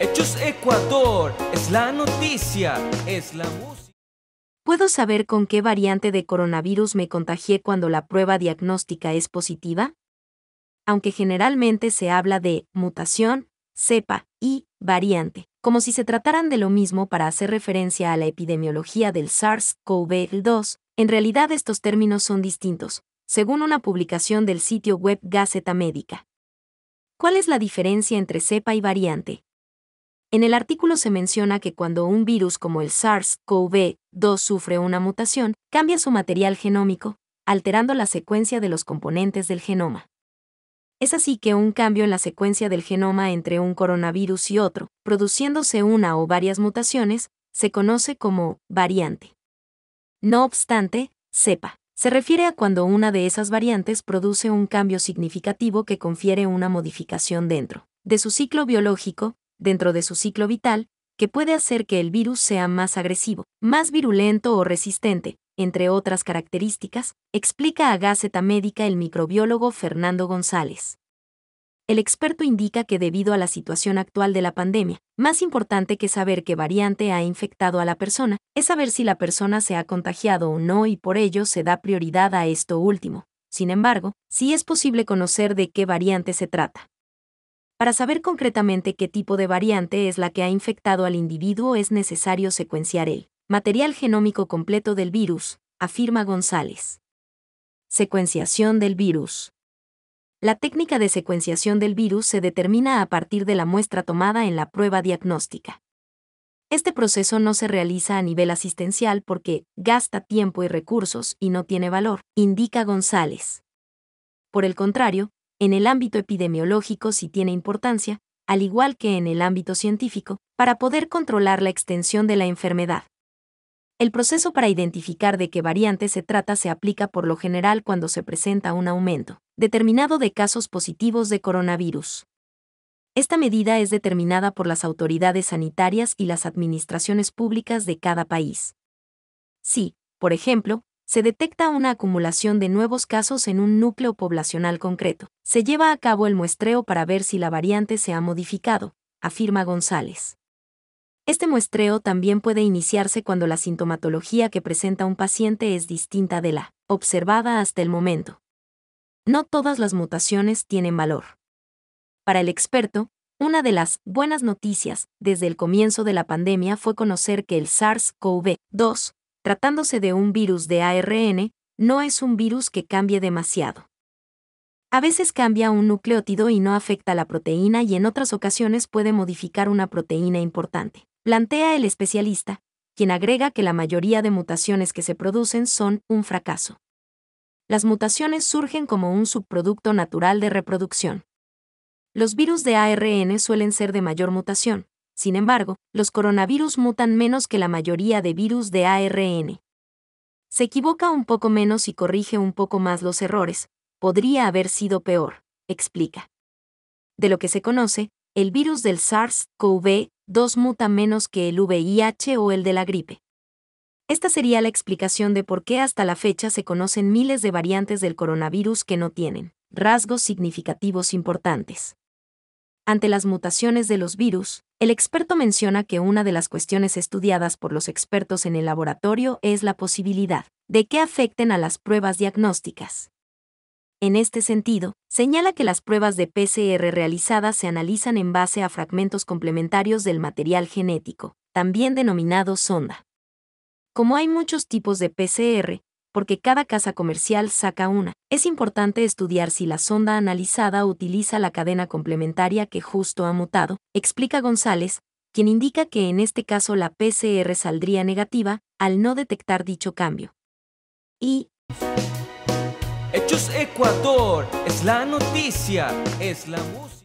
Hechos Ecuador, es la noticia, es la música. ¿Puedo saber con qué variante de coronavirus me contagié cuando la prueba diagnóstica es positiva? Aunque generalmente se habla de mutación, cepa y variante, como si se trataran de lo mismo para hacer referencia a la epidemiología del SARS-CoV-2, en realidad estos términos son distintos, según una publicación del sitio web Gaceta Médica. ¿Cuál es la diferencia entre cepa y variante? En el artículo se menciona que cuando un virus como el SARS-CoV-2 sufre una mutación, cambia su material genómico, alterando la secuencia de los componentes del genoma. Es así que un cambio en la secuencia del genoma entre un coronavirus y otro, produciéndose una o varias mutaciones, se conoce como variante. No obstante, cepa se refiere a cuando una de esas variantes produce un cambio significativo que confiere una modificación dentro de su ciclo biológico, dentro de su ciclo vital, que puede hacer que el virus sea más agresivo, más virulento o resistente, entre otras características, explica a Gaceta Médica el microbiólogo Fernando González. El experto indica que debido a la situación actual de la pandemia, más importante que saber qué variante ha infectado a la persona, es saber si la persona se ha contagiado o no y por ello se da prioridad a esto último. Sin embargo, sí es posible conocer de qué variante se trata. Para saber concretamente qué tipo de variante es la que ha infectado al individuo es necesario secuenciar el material genómico completo del virus, afirma González. Secuenciación del virus. La técnica de secuenciación del virus se determina a partir de la muestra tomada en la prueba diagnóstica. Este proceso no se realiza a nivel asistencial porque gasta tiempo y recursos y no tiene valor, indica González. Por el contrario, en el ámbito epidemiológico sí tiene importancia, al igual que en el ámbito científico, para poder controlar la extensión de la enfermedad. El proceso para identificar de qué variante se trata se aplica por lo general cuando se presenta un aumento determinado de casos positivos de coronavirus. Esta medida es determinada por las autoridades sanitarias y las administraciones públicas de cada país. Si, por ejemplo, se detecta una acumulación de nuevos casos en un núcleo poblacional concreto, se lleva a cabo el muestreo para ver si la variante se ha modificado, afirma González. Este muestreo también puede iniciarse cuando la sintomatología que presenta un paciente es distinta de la observada hasta el momento. No todas las mutaciones tienen valor. Para el experto, una de las buenas noticias desde el comienzo de la pandemia fue conocer que el SARS-CoV-2, tratándose de un virus de ARN, no es un virus que cambie demasiado. A veces cambia un nucleótido y no afecta a la proteína y en otras ocasiones puede modificar una proteína importante, plantea el especialista, quien agrega que la mayoría de mutaciones que se producen son un fracaso. Las mutaciones surgen como un subproducto natural de reproducción. Los virus de ARN suelen ser de mayor mutación, sin embargo, los coronavirus mutan menos que la mayoría de virus de ARN. Se equivoca un poco menos y corrige un poco más los errores, podría haber sido peor, explica. De lo que se conoce, el virus del SARS-CoV-2 muta menos que el VIH o el de la gripe. Esta sería la explicación de por qué hasta la fecha se conocen miles de variantes del coronavirus que no tienen rasgos significativos importantes. Ante las mutaciones de los virus, el experto menciona que una de las cuestiones estudiadas por los expertos en el laboratorio es la posibilidad de que afecten a las pruebas diagnósticas. En este sentido, señala que las pruebas de PCR realizadas se analizan en base a fragmentos complementarios del material genético, también denominado sonda. Como hay muchos tipos de PCR, porque cada casa comercial saca una, es importante estudiar si la sonda analizada utiliza la cadena complementaria que justo ha mutado, explica González, quien indica que en este caso la PCR saldría negativa al no detectar dicho cambio. Hechos Ecuador, es la noticia, es la música.